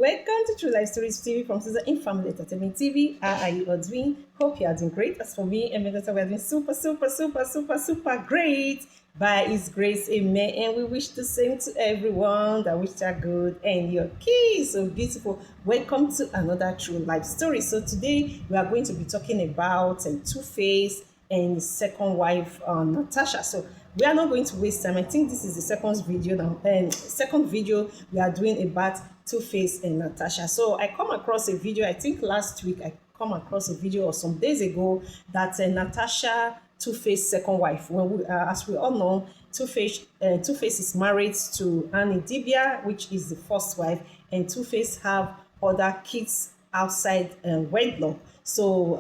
welcome to True Life Stories TV from Caesar in Family Entertainment TV. How are you all doing? Hope you are doing great. As for me and my daughter, we are doing super great. By His grace, amen. And we wish the same to everyone that wish are good and your kids so beautiful. Welcome to another True Life Story. So today we are going to be talking about Tuface and his second wife, Natasha. So we are not going to waste time. I think this is the second video we are doing about Tuface and Natasha. So I come across a video, I think last week I come across a video or some days ago that Natasha, Tuface second wife. As we all know, Tuface is married to Annie Dibia, which is the first wife, and Tuface have other kids outside wedlock. So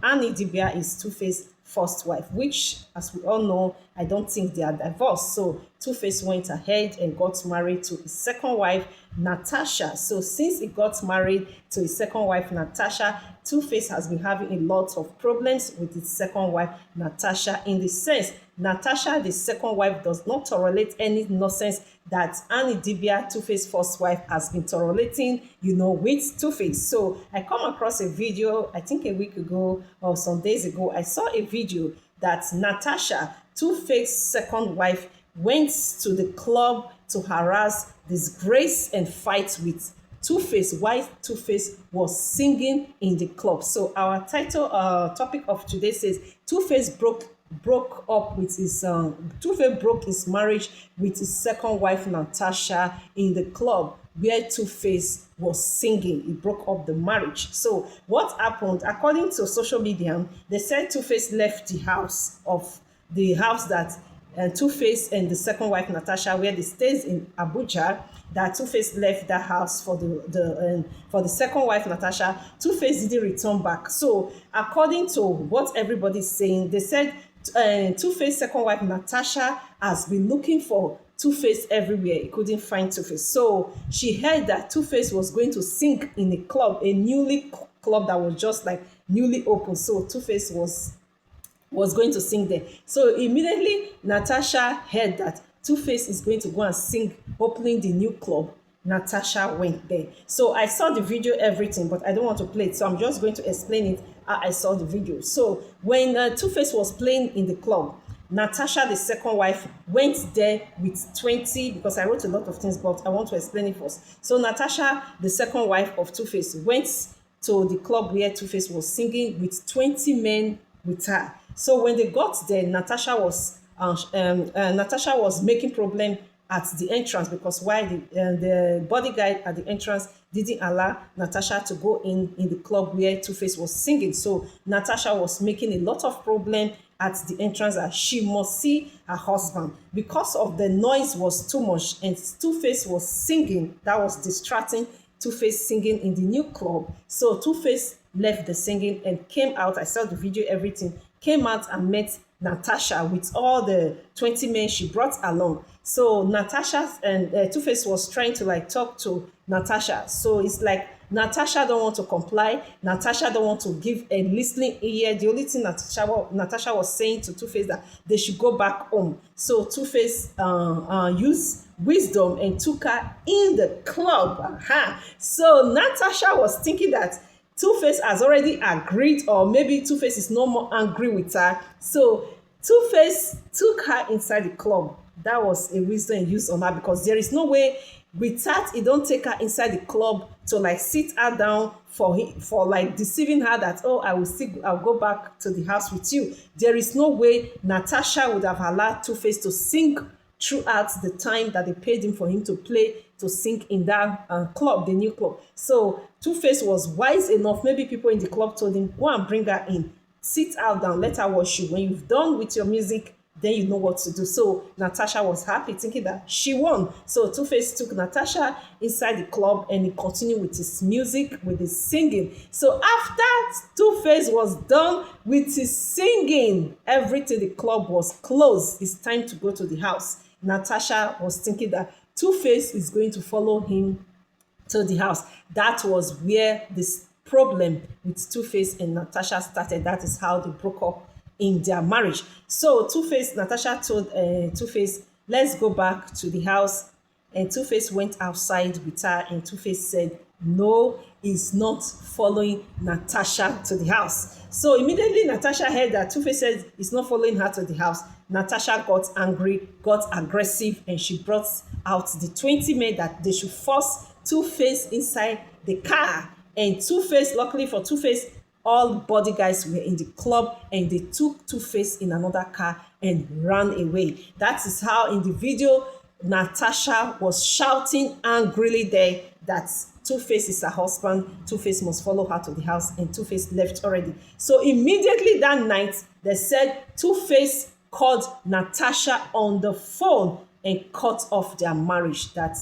Annie Dibia is Tuface first wife, which, as we all know, I don't think they are divorced. So Tuface went ahead and got married to his second wife, Natasha. So since he got married to his second wife, Natasha, Tuface has been having a lot of problems with his second wife, Natasha, in the sense Natasha, the second wife, does not tolerate any nonsense that Annie Dibia, Tuface's first wife, has been tolerating, with Tuface. So I come across a video, I think a week ago or some days ago, I saw a video that Natasha, Tuface's second wife, went to the club to harass, disgrace, and fight with Tuface while Tuface was singing in the club. So our topic of today says Tuface broke up with his Tuface broke his marriage with his second wife Natasha in the club where Tuface was singing. He broke up the marriage. So what happened? According to social media, they said Tuface left the house that Tuface and the second wife Natasha, where they stays in Abuja, that Tuface left that house for the second wife Natasha. Tuface didn't return back. So according to what everybody's saying, they said Tuface second wife Natasha has been looking for Tuface everywhere. He couldn't find Tuface. So she heard that Tuface was going to sing in a club, a newly club that was just like newly opened. So Tuface was going to sing there. So immediately Natasha heard that Tuface is going to go and sing opening the new club. Natasha went there. So I saw the video, everything, but I don't want to play it. So I'm just going to explain it how I saw the video. So when Tuface was playing in the club, Natasha, the second wife, went there with 20, because I wrote a lot of things, but I want to explain it first. So Natasha, the second wife of Tuface, went to the club where Tuface was singing with 20 men with her. So when they got there, Natasha was making problem at the entrance, because while the bodyguard at the entrance didn't allow Natasha to go in the club where Tuface was singing. So Natasha was making a lot of problem at the entrance that she must see her husband, because of the noise was too much and Tuface was singing. That was distracting Tuface singing in the new club. So Tuface left the singing and came out. I saw the video, everything. Came out and met Natasha with all the 20 men she brought along. So Natasha and Tuface was trying to talk to Natasha. So it's like Natasha don't want to comply. Natasha don't want to give a listening ear. The only thing Natasha was saying to Tuface that they should go back home. So Tuface used wisdom and took her in the club. So Natasha was thinking that Tuface has already agreed, or maybe Tuface is no more angry with her. So Tuface took her inside the club. That was a wisdom used on her, because there is no way with that he don't take her inside the club to sit her down for deceiving her that, oh, I'll go back to the house with you. There is no way Natasha would have allowed Tuface to sing throughout the time that they paid him for him to sing in that club, the new club. So Tuface was wise enough. Maybe people in the club told him, go and bring her in, sit her down, let her watch you. When you've done with your music, then you know what to do. So Natasha was happy, thinking that she won. So Tuface took Natasha inside the club and he continued with his music, with his singing. So after Tuface was done with his singing, everything, the club was closed. It's time to go to the house. Natasha was thinking that Tuface is going to follow him to the house. That was where this problem with Tuface and Natasha started. That is how they broke up in their marriage. So Natasha told Tuface, let's go back to the house And Tuface went outside with her, and Tuface said, no, he's not following Natasha to the house. So immediately Natasha heard that Tuface said he's not following her to the house. Natasha got angry, got aggressive, and she brought out the 20 men that they should force Tuface inside the car. And Tuface, luckily for Tuface, all body guys were in the club, and they took Tuface in another car and ran away. That is how in the video Natasha was shouting angrily there that Tuface is her husband, Tuface must follow her to the house, and Tuface left already. So immediately that night, they said Tuface called Natasha on the phone and cut off their marriage, that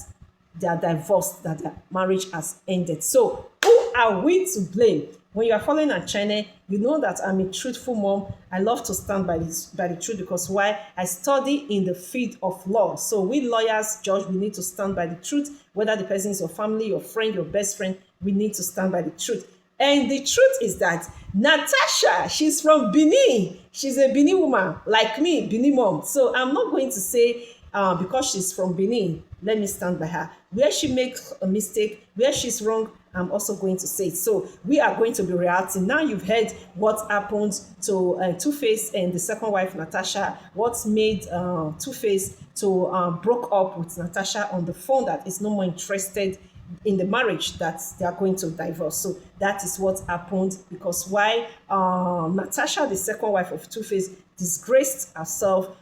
they are divorced, that their marriage has ended. So who are we to blame? When you are following our channel, you know that I'm a truthful mom. I love to stand by the truth, because why? I study in the field of law. So we lawyers, judge, we need to stand by the truth. Whether the person is your family, your friend, your best friend, we need to stand by the truth. And the truth is that Natasha, she's from Benin. She's a Benin woman, like me, Benin mom. So I'm not going to say because she's from Benin, let me stand by her. Where she makes a mistake, where she's wrong, I'm also going to say it. So we are going to be reacting. Now you've heard what happened to Tuface and the second wife, Natasha, what made Tuface to broke up with Natasha on the phone, that is no more interested in the marriage, that they are going to divorce. So that is what happened, because why Natasha, the second wife of Tuface, disgraced herself,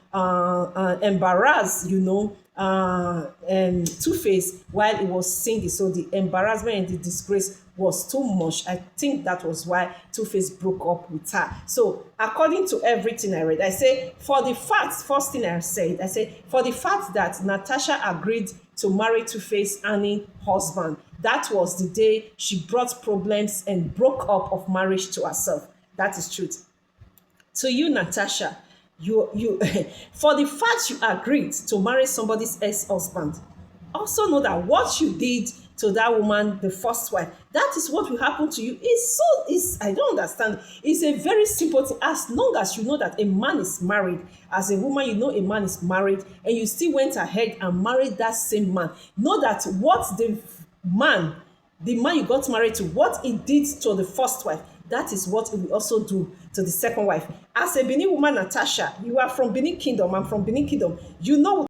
embarrassed, and Tuface while he was singing. So the embarrassment and the disgrace was too much. I think that was why Tuface broke up with her. So according to everything I read, I say for the fact, first thing I say for the fact that Natasha agreed to marry Tuface Annie's husband, that was the day she brought problems and broke up of marriage to herself. That is truth. To you, Natasha, you for the fact you agreed to marry somebody's ex-husband, also know that what you did to that woman, the first wife, that is what will happen to you. It's I don't understand. It's a very simple thing. As long as you know that a man is married, as a woman, you know a man is married, and you still went ahead and married that same man, know that what the man you got married to, what he did to the first wife, that is what he will also do to the second wife. As a Benin woman, Natasha, you are from Benin Kingdom, I'm from Benin Kingdom. You know